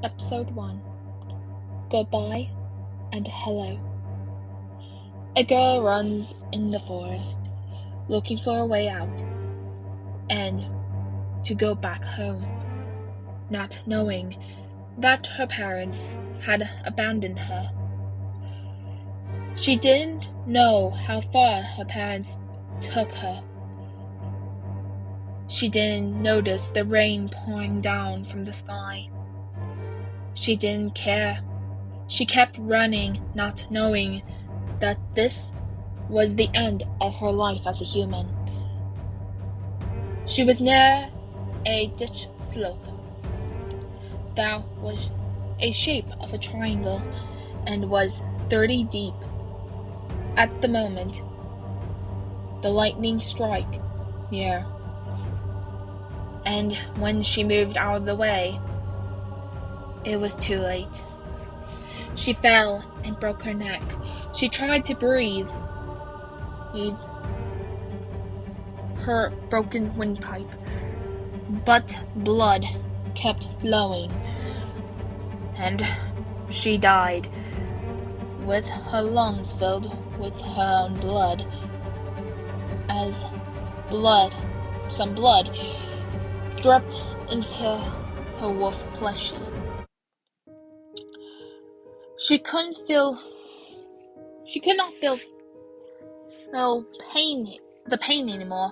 Episode 1 Goodbye and Hello. A girl runs in the forest, looking for a way out, and to go back home, not knowing that her parents had abandoned her. She didn't know how far her parents took her. She didn't notice the rain pouring down from the sky. She didn't care. She kept running, not knowing that this was the end of her life as a human. She was near a ditch slope that was a shape of a triangle and was 30 deep. At the moment, the lightning struck near, and when she moved out of the way, it was too late. She fell and broke her neck. She tried to breathe her broken windpipe, but blood kept flowing, and she died with her lungs filled with her own blood, as some blood dripped into her wolf plushie. She could not feel the pain anymore,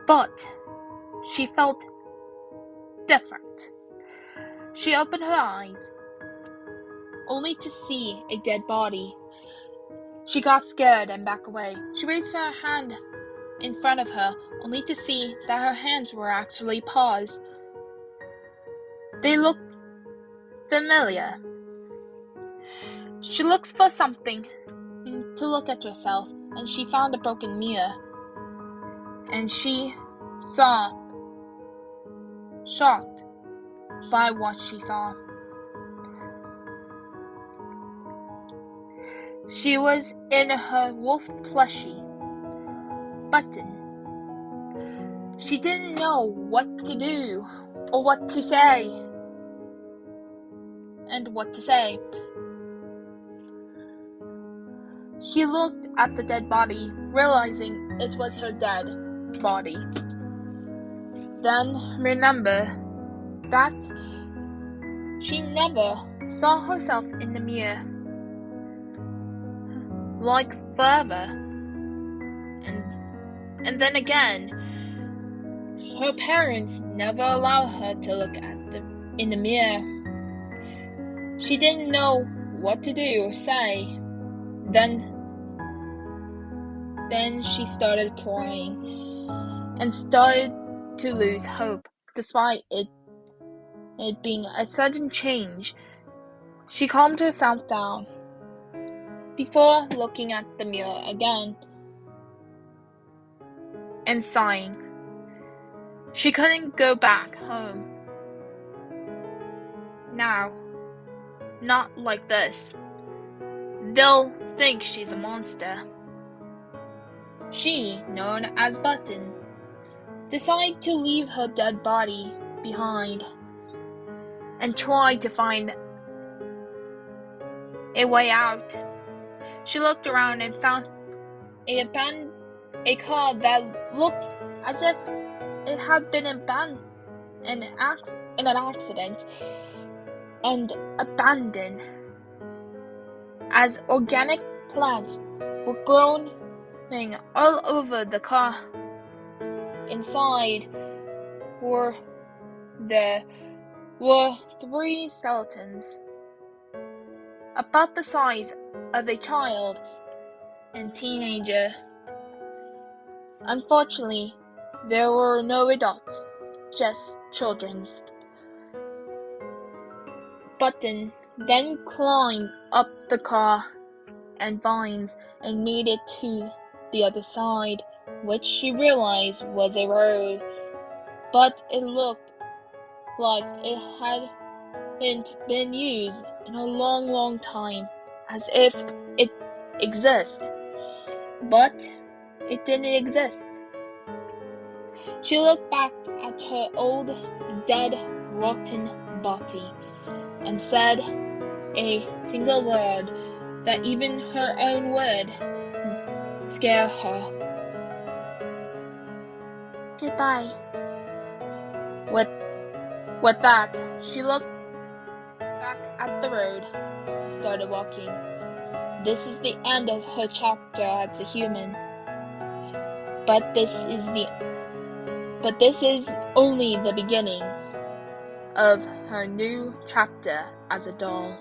but she felt different. She opened her eyes, only to see a dead body. She got scared and backed away. She raised her hand in front of her, only to see that her hands were actually paws. They looked familiar. She looked for something to look at herself, and she found a broken mirror. And she saw, shocked by what she saw. She was in her wolf plushie button. She didn't know what to do or what to say. She looked at the dead body, realizing it was her dead body. Then remember that she never saw herself in the mirror, like forever. And then again, her parents never allowed her to look in the mirror. She didn't know what to do or say. Then she started crying and started to lose hope, despite it being a sudden change. She calmed herself down before looking at the mirror again and sighing. She couldn't go back home. Now, not like this. They'll think she's a monster. She, known as Button, decided to leave her dead body behind and try to find a way out. She looked around and found a car that looked as if it had been abandoned in an accident and abandoned, as organic plants were growing all over the car. Inside were 3 skeletons, about the size of a child and teenager. Unfortunately, there were no adults, just children's. Button then climbed up the car and vines and made it to the other side, which she realized was a road, but it looked like it hadn't been used in a long time, as if it existed, but it didn't exist. She looked back at her old, dead, rotten body and said a single word that even her own would scare her. Goodbye. With that, she looked back at the road and started walking. This is the end of her chapter as a human. But this is only the beginning of her new chapter as a doll.